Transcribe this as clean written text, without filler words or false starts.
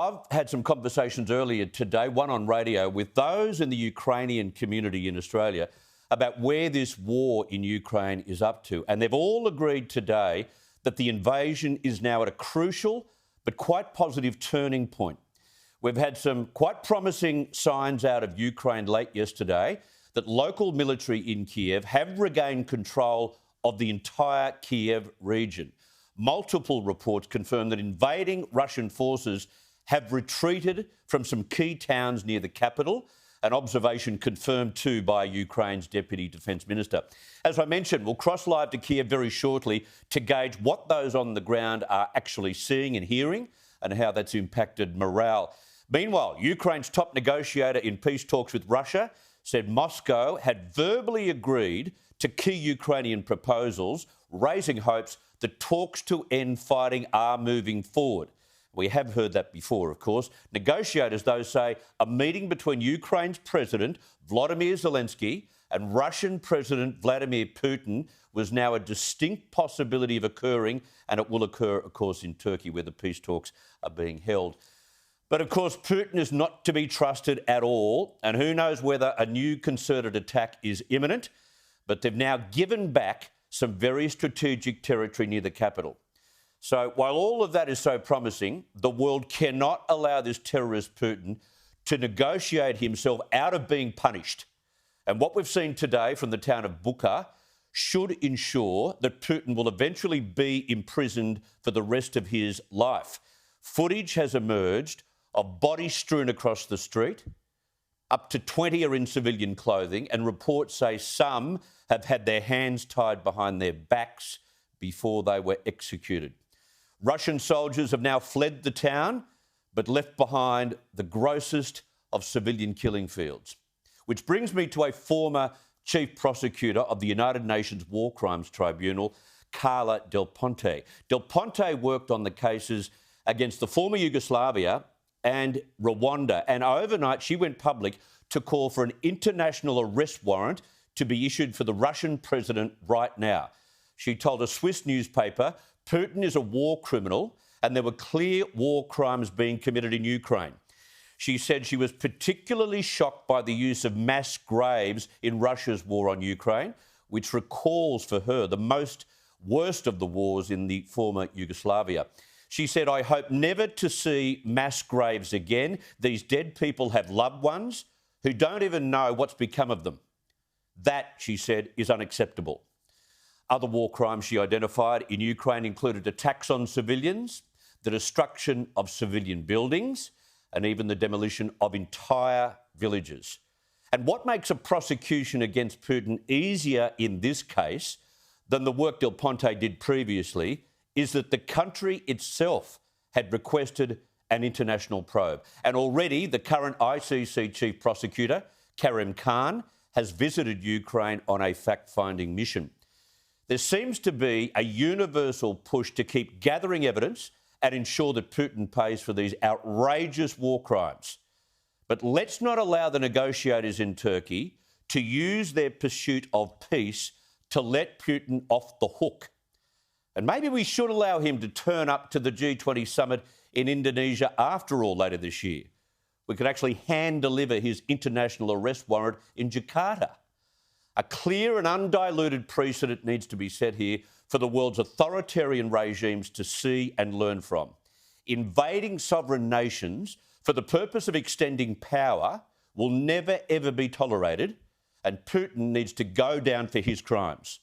I've had some conversations earlier today, one on radio, with those in the Ukrainian community in Australia about where this war in Ukraine is up to. And they've all agreed today that the invasion is now at a crucial but quite positive turning point. We've had some quite promising signs out of Ukraine late yesterday that local military in Kiev have regained control of the entire Kiev region. Multiple reports confirm that invading Russian forces have retreated from some key towns near the capital, an observation confirmed too by Ukraine's Deputy Defence Minister. As I mentioned, we'll cross live to Kiev very shortly to gauge what those on the ground are actually seeing and hearing and how that's impacted morale. Meanwhile, Ukraine's top negotiator in peace talks with Russia said Moscow had verbally agreed to key Ukrainian proposals, raising hopes that talks to end fighting are moving forward. We have heard that before, of course. Negotiators, though, say a meeting between Ukraine's President Vladimir Zelensky and Russian President Vladimir Putin was now a distinct possibility of occurring, and it will occur, of course, in Turkey, where the peace talks are being held. But, of course, Putin is not to be trusted at all, and who knows whether a new concerted attack is imminent, but they've now given back some very strategic territory near the capital. So while all of that is so promising, the world cannot allow this terrorist Putin to negotiate himself out of being punished. And what we've seen today from the town of Bucha should ensure that Putin will eventually be imprisoned for the rest of his life. Footage has emerged of bodies strewn across the street. Up to 20 are in civilian clothing, and reports say some have had their hands tied behind their backs before they were executed. Russian soldiers have now fled the town, but left behind the grossest of civilian killing fields. Which brings me to a former chief prosecutor of the United Nations War Crimes Tribunal, Carla Del Ponte. Del Ponte worked on the cases against the former Yugoslavia and Rwanda, and overnight she went public to call for an international arrest warrant to be issued for the Russian president right now. She told a Swiss newspaper Putin is a war criminal and there were clear war crimes being committed in Ukraine. She said she was particularly shocked by the use of mass graves in Russia's war on Ukraine, which recalls for her the worst of the wars in the former Yugoslavia. She said, "I hope never to see mass graves again. These dead people have loved ones who don't even know what's become of them. That," she said, "is unacceptable." Other war crimes she identified in Ukraine included attacks on civilians, the destruction of civilian buildings, and even the demolition of entire villages. And what makes a prosecution against Putin easier in this case than the work Del Ponte did previously is that the country itself had requested an international probe. And already the current ICC chief prosecutor, Karim Khan, has visited Ukraine on a fact-finding mission. There seems to be a universal push to keep gathering evidence and ensure that Putin pays for these outrageous war crimes. But let's not allow the negotiators in Turkey to use their pursuit of peace to let Putin off the hook. And maybe we should allow him to turn up to the G20 summit in Indonesia after all later this year. We could actually hand-deliver his international arrest warrant in Jakarta. A clear and undiluted precedent needs to be set here for the world's authoritarian regimes to see and learn from. Invading sovereign nations for the purpose of extending power will never, ever be tolerated, and Putin needs to go down for his crimes.